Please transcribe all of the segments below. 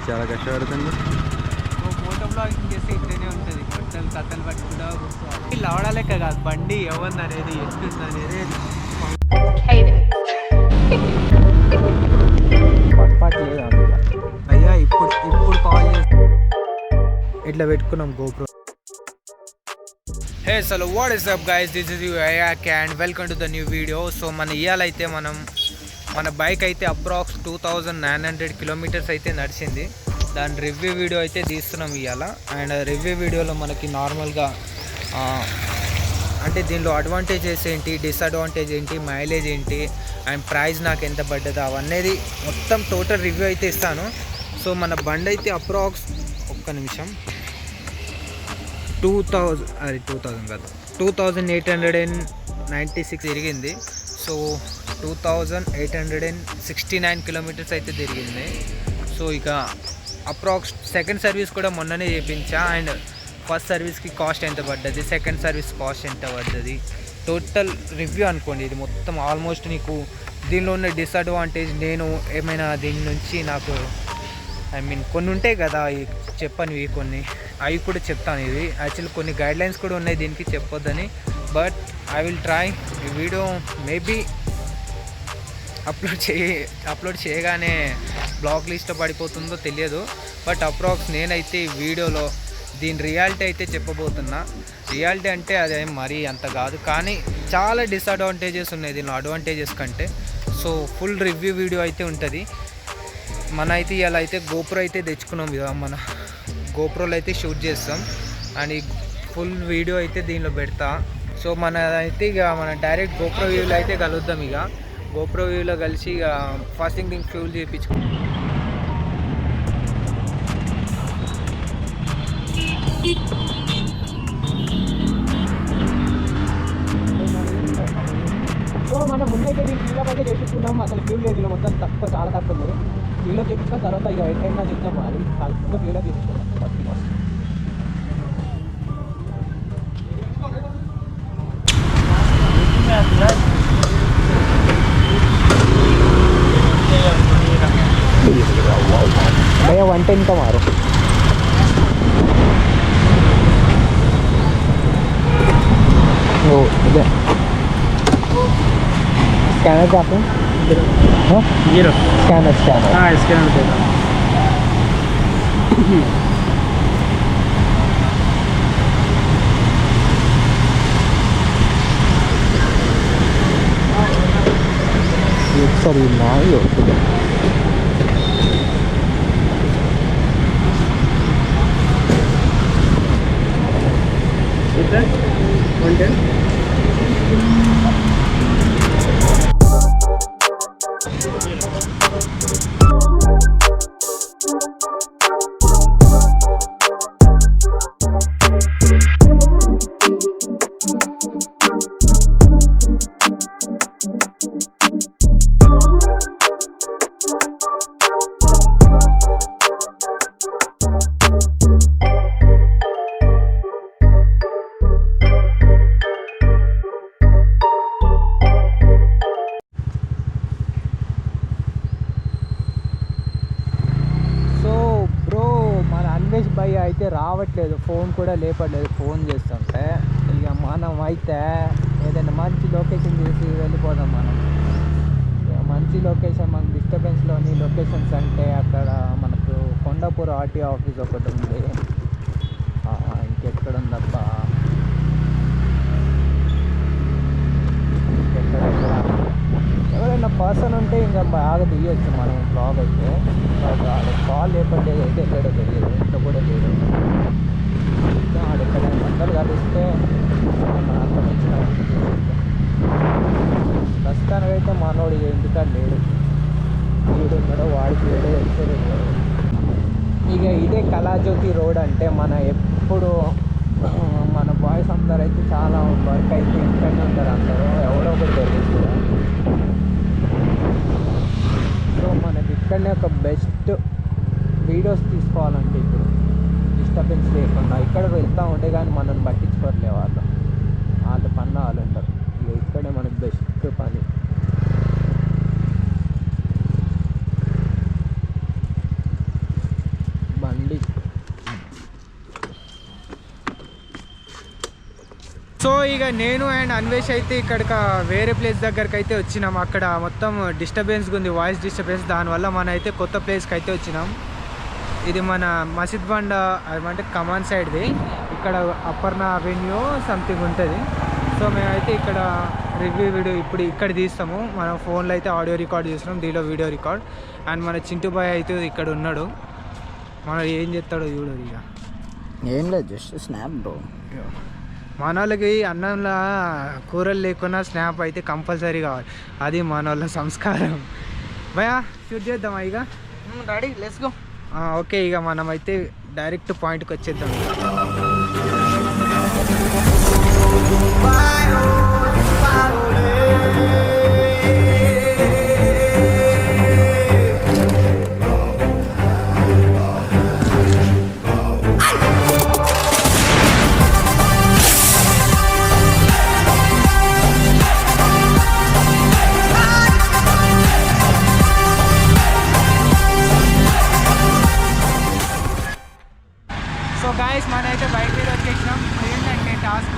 చాలా కష్టపడుతుంది. Moto blogging చేస్తే ఇట్లనే ఉంటుంది. బట్టలు కథలు పట్టుకుంటా కూర్చోవాలి. లవడా లెక్క కాదు, బండి ఎవరిది అనేది ఎట్టుంది అనేది అయ్యా. ఇప్పుడు కాల్ చేసి ఇట్లా పెట్టుకున్నాం గోప్రో. హే సలో what is up guys, this is యూ అయాక్ and welcome to the new video. So ఇవాళైతే మన బైక్ అయితే అప్రాక్స్ 2900 కిలోమీటర్స్ అయితే నడిచింది. దాని రివ్యూ వీడియో అయితే తీస్తున్నాం ఇవాళ. అండ్ రివ్యూ వీడియోలో మనకి నార్మల్గా అంటే దీనిలో అడ్వాంటేజెస్ ఏంటి, డిసడ్వాంటేజ్ ఏంటి, మైలేజ్ ఏంటి అండ్ ప్రైస్ నాకు ఎంత పడ్డదో అవన్నీ మొత్తం టోటల్ రివ్యూ అయితే ఇస్తాను. సో మన బండి అయితే అప్రాక్స్ ఒక్క నిమిషం 2000 కాదు 2896 తిరిగింది. సో 2869 కిలోమీటర్స్ అయితే తిరిగింది. సో ఇక అప్రాక్స్ సెకండ్ సర్వీస్ కూడా మొన్ననే చేయించా. అండ్ ఫస్ట్ సర్వీస్కి కాస్ట్ ఎంత పడ్డది, సెకండ్ సర్వీస్ కాస్ట్ ఎంత పడ్డది, టోటల్ రివ్యూ అనుకోండి. ఇది మొత్తం ఆల్మోస్ట్ నీకు దీనిలో ఉన్న డిసడ్వాంటేజ్, నేను ఏమైనా దీని నుంచి నాకు కొన్ని ఉంటాయి కదా చెప్పనివి, కొన్ని అవి కూడా చెప్తాను. ఇవి యాక్చువల్లీ కొన్ని గైడ్లైన్స్ కూడా ఉన్నాయి దీనికి చెప్పొద్దని, బట్ ఐ విల్ ట్రై. ఈ వీడియో మేబీ అప్లోడ్ చేయగానే బ్లాగ్ లిస్ట్లో పడిపోతుందో తెలియదు. బట్ అప్రాక్స్ నేనైతే ఈ వీడియోలో దీని రియాలిటీ అయితే చెప్పబోతున్నా. రియాలిటీ అంటే అదేం మరీ అంత కాదు, కానీ చాలా డిసడ్వాంటేజెస్ ఉన్నాయి దీనిలో అడ్వాంటేజెస్ కంటే. సో ఫుల్ రివ్యూ వీడియో అయితే ఉంటుంది. అయితే ఇలా అయితే గోప్రో అయితే తెచ్చుకున్నాం కదా, మన గోప్రోలో అయితే షూట్ చేస్తాం. అండ్ ఈ ఫుల్ వీడియో అయితే దీనిలో పెడతా. సో అయితే ఇక డైరెక్ట్ గోప్రో వ్యూలో అయితే కలుద్దాం. ఇక గోప్రో వ్యూలో కలిసి ఇక ఫాస్టింగ్ థింగ్ ఫ్యూల్ చేయించుకుంటాం. సో మనం ముందైతే దీన్ని ఫ్యూల్ అయితే చేపించుకుంటాం. అసలు ఫ్యూల్ లేదు, మొత్తం తక్కువ, చాలా తక్కువ ఉంది. ఫ్యూలో చేపించుకున్న తర్వాత ఇక ఎట్లయినా చెప్తాం, అది కలుపుకుంటే ఫ్యూలో చేపించుకుంటాం. भैया 110 का मारो. वो इधर स्कैनर जाते हैं. हाँ जीरो स्कैनर. हाँ स्कैनर देगा. सॉरी ना ही इधर 110. భయ్య అయితే రావట్లేదు, ఫోన్ కూడా లేపట్లేదు. ఫోన్ చేస్తుంటే ఇక మనం అయితే ఏదైనా మంచి లొకేషన్ చేసి వెళ్ళిపోదాం. మనం మంచి లొకేషన్, మనకు డిస్టర్బెన్స్లోని లొకేషన్స్ అంటే అక్కడ మనకు కొండాపూర్ ఆర్టీఓ ఆఫీస్ ఒకటి ఉంది. ఇంకెక్కడ ఉందబ్బా, ఎవరైనా పర్సన్ ఉంటే ఇంకా బాగా తీయచ్చు మనం బ్లాగ్ అయితే. కాల్ లేపట్లేదు అయితే ఎక్కడో తెలియదు, ఇంట్లో కూడా లేదు. ఎక్కడ అందరు కలిస్తే అంత మంచి ప్రస్తుతానికైతే మనోడు ఇంటికాడ లేడు. వీడు ఉన్నాడో వాడికి వేరే వచ్చేది ఉన్నాడు. ఇక ఇదే కళాజ్యోతి రోడ్ అంటే ఎప్పుడు మన బాయ్స్ అందరూ అయితే చాలా వర్క్ అయితే ఇంట్లోనే ఉంటారు. అందరూ ఎవరో ఒకటి తెలియదు. సో మనకి ఇక్కడనే ఒక బెస్ట్ వీడియోస్ తీసుకోవాలంటే ఇప్పుడు డిస్టర్బెన్స్ లేకుండా ఇక్కడ వెళ్తూ ఉంటే కానీ మనల్ని పట్టించుకోవట్లే వాళ్ళ పని వాళ్ళు ఉంటారు. ఇక్కడే మనకి బెస్ట్ పని. సో ఇక నేను అండ్ అన్వేష్ అయితే ఇక్కడికి వేరే ప్లేస్ దగ్గరికి అయితే వచ్చినాం. అక్కడ మొత్తం డిస్టర్బెన్స్గా ఉంది, వాయిస్ డిస్టర్బెన్స్. దానివల్ల మనం అయితే కొత్త ప్లేస్కి అయితే వచ్చినాం. ఇది మన మసీద్ బండ అంటే కమాన్ సైడ్ది. ఇక్కడ అపర్ణ అవెన్యూ సంథింగ్ ఉంటుంది. సో మేమైతే ఇక్కడ రివ్యూ వీడియో ఇప్పుడు ఇక్కడ తీస్తాము. మన ఫోన్లో అయితే ఆడియో రికార్డ్ చేస్తున్నాం, దీనిలో వీడియో రికార్డ్. అండ్ మన చింటూ బాయ్ అయితే ఇక్కడ ఉన్నాడు. మనం ఏం చేస్తాడో చూడదు. ఇక ఏం లేదు, జస్ట్ స్నాప్ బ్రో. మన వాళ్ళకి అన్నంలో కూరలు లేకున్నా స్నాప్ అయితే కంపల్సరీ కావాలి. అది మన వాళ్ళ సంస్కారం. భయా షూట్ చేద్దామా ఇక? Ready, let's go. ఓకే, ఇక మనం అయితే డైరెక్ట్ పాయింట్కి వచ్చేద్దాం. సో గాయస్, మనం అయితే బైక్ మీద వచ్చేసినాం. ఏంటంటే టాస్క్,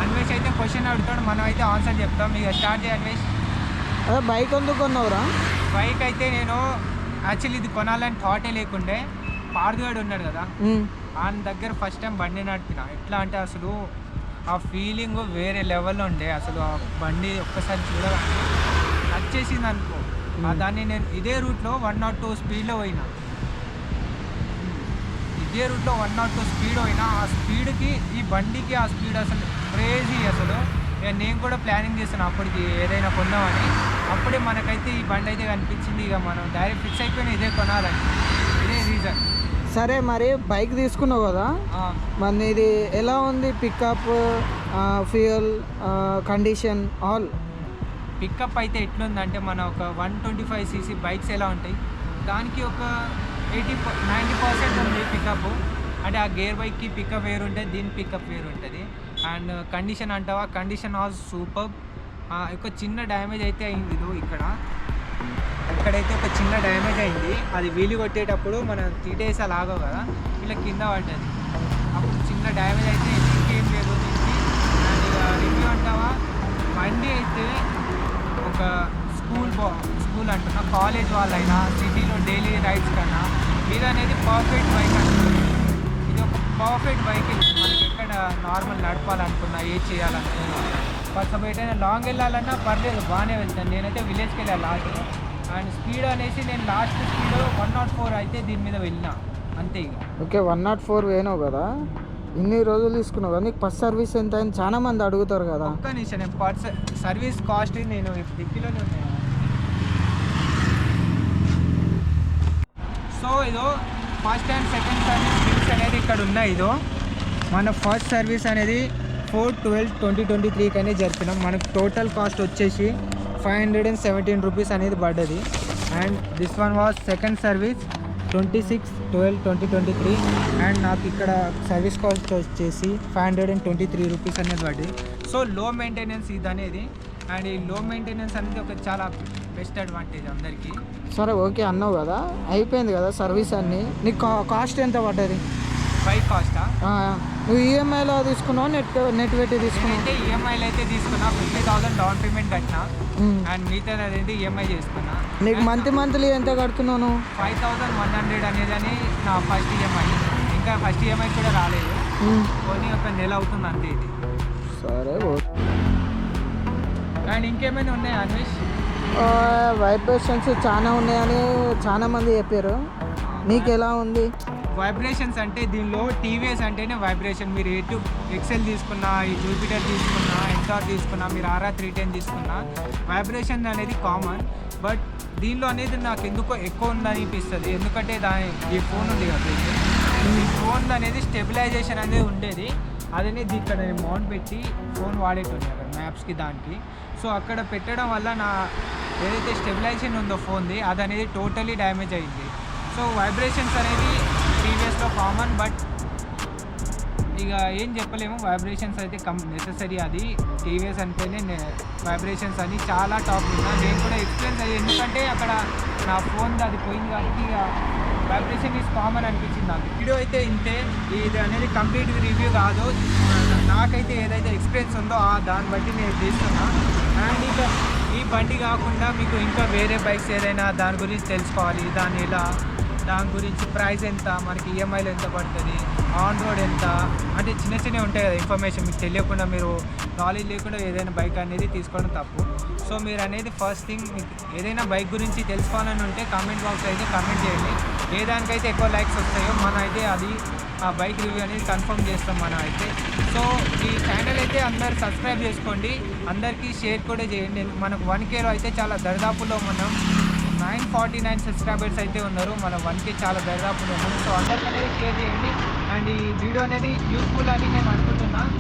అన్వేష్ అయితే క్వశ్చన్ అడుగుతాడు, మనం అయితే ఆన్సర్ చెప్తాం. ఇక స్టార్ట్ చేయ అన్వేష్. అదే బైక్ ఎందుకు కొన్నావురా? బైక్ అయితే నేను యాక్చువల్లీ ఇది కొనాలని థాటే లేకుండే. పార్దుగాడు ఉన్నాడు కదా, ఆయన దగ్గర ఫస్ట్ టైం బండి నడిపిన. ఎట్లా అంటే అసలు ఆ ఫీలింగ్ వేరే లెవెల్లో ఉండే. అసలు ఆ బండి ఒక్కసారి చూడగానే నచ్చేసింది అనుకో. దాన్ని నేను ఇదే రూట్లో 102 స్పీడ్లో పోయినా. ఇదే రూట్లో 102 స్పీడ్ పోయినా. ఆ స్పీడ్కి ఈ బండికి ఆ స్పీడ్ అసలు క్రేజీ. అసలు నేను కూడా ప్లానింగ్ చేస్తాను అప్పటికి ఏదైనా కొందామని. అప్పుడే మనకైతే ఈ బండి అయితే కనిపించింది. ఇక మనం డైరెక్ట్ ఫిక్స్ అయిపోయినా ఇదే కొనాలని. ఇదే రీజన్. సరే, మరి బైక్ తీసుకున్నావు కదా, మరి ఇది ఎలా ఉంది? Pickup, fuel, condition, all. Pickup అయితే ఎట్లుందంటే మన ఒక 125cc బైక్స్ ఎలా ఉంటాయి, దానికి ఒక 80-90% ఉంది పికప్. అంటే ఆ గేర్ బైక్కి పికప్ వేరు ఉంటుంది, దీని పికప్ వేరు ఉంటుంది. అండ్ కండిషన్ అంటావా, కండిషన్ ఆల్ సూపర్. ఒక చిన్న డ్యామేజ్ అయితే అయింది. ఇక్కడైతే ఒక చిన్న డ్యామేజ్ అయింది. అది వీలు కొట్టేటప్పుడు మనం తీటేసి లాగవు కదా, ఇలా కింద పడ్డది. అప్పుడు చిన్న డ్యామేజ్ అయితే ఇంకేం లేదు దీనికి. అండ్ ఇక రివ్యూ అంటావా, బండి అయితే ఒక స్కూల్ అంటున్నా, కాలేజ్ వాళ్ళైనా సిటీలో డైలీ రైడ్స్ కన్నా ఇది అనేది పర్ఫెక్ట్ బైక్ అంటున్నారు. ఇది ఒక పర్ఫెక్ట్ బైక్. మనకి ఎక్కడ నార్మల్ నడపాలనుకున్నా, ఏది చేయాలనుకున్నా, కొంచెం ఎటైనా లాంగ్ వెళ్ళాలన్నా పర్లేదు, బాగానే వెళ్తాను. నేనైతే విలేజ్కి వెళ్ళాను లాస్ట్. అండ్ స్పీడ్ అనేసి నేను లాస్ట్ స్పీడ్ 104 అయితే దీని మీద వెళ్ళినా అంతే. ఇక ఓకే, 104 వేనావు కదా, ఇన్ని రోజులు తీసుకున్నావు కదా, నీకు ఫస్ట్ సర్వీస్ ఎంత అని చాలా మంది అడుగుతారు కదా. ఒక్క నిమిషం, నేను సర్వీస్ కాస్ట్ నేను దిక్కిలోనే ఉన్నాను. సో ఇదో first and second service bills అనేది ఇక్కడ ఉన్నాయి. మన ఫస్ట్ సర్వీస్ అనేది 4/12/2023 అనేది జరిపినాం. మనకు టోటల్ కాస్ట్ వచ్చేసి 517 రూపీస్ అనేది పడ్డది. And this one was second service 26/12/2023. And నాకు ఇక్కడ సర్వీస్ కాస్ట్ వచ్చేసి 523 రూపీస్ అనేది పడ్డది. సో లో మెయింటెనెన్స్ ఇది అనేది. అండ్ ఈ లో మెయింటెనెన్స్ అనేది ఒక చాలా బెస్ట్ అడ్వాంటేజ్ అందరికీ. సరే, ఓకే అన్నావు కదా, అయిపోయింది కదా సర్వీస్ అన్నీ. నీకు కాస్ట్ ఎంత పడ్డది? బైక్ కాస్టా? నువ్వు ఈఎంఐలో తీసుకున్నావు, నెట్ పెట్టి తీసుకున్నావు? అయితే ఈఎంఐలో అయితే తీసుకున్నా. 50,000 డౌన్ పేమెంట్ కట్టినా. అండ్ మిగతా అనేది ఈఎంఐ చేసుకున్నా. నీకు మంత్లీ ఎంత కడుతున్నాను? 5,100 అనేది అని నా ఫస్ట్ ఈఎంఐ. ఇంకా ఫస్ట్ ఈఎంఐ కూడా రాలేదు, కొన్ని ఒక నెల అవుతుంది అంతే ఇది. సరే, అండ్ ఇంకేమైనా ఉన్నాయా అన్వేష్? వైబ్రేషన్స్ చాలా ఉన్నాయని చాలా మంది చెప్పారు. నీకు ఎలా ఉంది? వైబ్రేషన్స్ అంటే దీనిలో టీవీఎస్ అంటేనే వైబ్రేషన్. మీరు ఎటు ఎక్సెల్ తీసుకున్నా, ఈ జూపిటర్ తీసుకున్నా, ఎన్టార్ తీసుకున్నా, మీరు RR 310 తీసుకున్నా, వైబ్రేషన్ అనేది కామన్. బట్ దీనిలో అనేది నాకు ఎందుకో ఎక్కువ ఉందనిపిస్తుంది. ఎందుకంటే ఈ ఫోన్ ఉంది కదా, ఈ ఫోన్ అనేది స్టెబిలైజేషన్ అనేది ఉండేది. అదనేది ఇక్కడ నేను మౌంట్ పెట్టి ఫోన్ వాడేటోని అక్కడ మ్యాప్స్కి దానికి. సో అక్కడ పెట్టడం వల్ల నా ఏదైతే స్టెబిలైజేషన్ ఉందో ఫోన్ది అది అనేది టోటలీ డ్యామేజ్ అయింది. సో వైబ్రేషన్స్ అనేది టీవీఎస్లో కామన్. బట్ ఇక ఏం చెప్పలేము, వైబ్రేషన్స్ అయితే నెససరీ. అది టీవీఎస్ అంటేనే వైబ్రేషన్స్ అని చాలా టాప్ ఉన్నా. నేను కూడా ఎక్స్పీరియన్స్ అయ్యి, ఎందుకంటే అక్కడ నా ఫోన్ అది పోయింది కాబట్టి ఇక వైబ్రేషన్ ఈజ్ కామన్ అనిపించింది నాకు. వీడియో అయితే ఇంతే, ఇది అనేది కంప్లీట్ రివ్యూ కాదు, నాకైతే ఏదైతే ఎక్స్పీరియన్స్ ఉందో దాన్ని బట్టి నేను తీస్తున్నా. అండ్ ఇంకా ఈ బండి కాకుండా మీకు ఇంకా వేరే బైక్స్ ఏదైనా దాని గురించి తెలుసుకోవాలి, దాని గురించి ప్రైస్ ఎంత, మనకి ఈఎంఐలు ఎంత పడుతుంది, ఆన్ రోడ్ ఎంత, అంటే చిన్న చిన్నవి ఉంటాయి కదా ఇన్ఫర్మేషన్, మీకు తెలియకుండా మీరు నాలెడ్జ్ లేకుండా ఏదైనా బైక్ అనేది తీసుకోవడం తప్పు. సో మీరు అనేది ఫస్ట్ థింగ్, మీకు ఏదైనా బైక్ గురించి తెలుసుకోవాలని ఉంటే కామెంట్ బాక్స్ అయితే కామెంట్ చేయండి. ఏ దానికైతే ఎక్కువ లైక్స్ వస్తాయో మనం అయితే అది ఆ బైక్ రివ్యూ అనేది కన్ఫర్మ్ చేస్తాం మనం అయితే. సో ఈ ఛానల్ అయితే అందరు సబ్స్క్రైబ్ చేసుకోండి, అందరికీ షేర్ కూడా చేయండి. మనకు 1K అయితే చాలా దరిదాపులో మనం 949 సబ్స్క్రైబర్స్ అయితే ఉన్నారు, మనం 1K చాలా దరిదాపులో ఉన్నాం. సో అందరికీ అనేది షేర్ చేయండి. అండ్ ఈ వీడియో అనేది యూస్ఫుల్ అని నేను అనుకుంటున్నాను.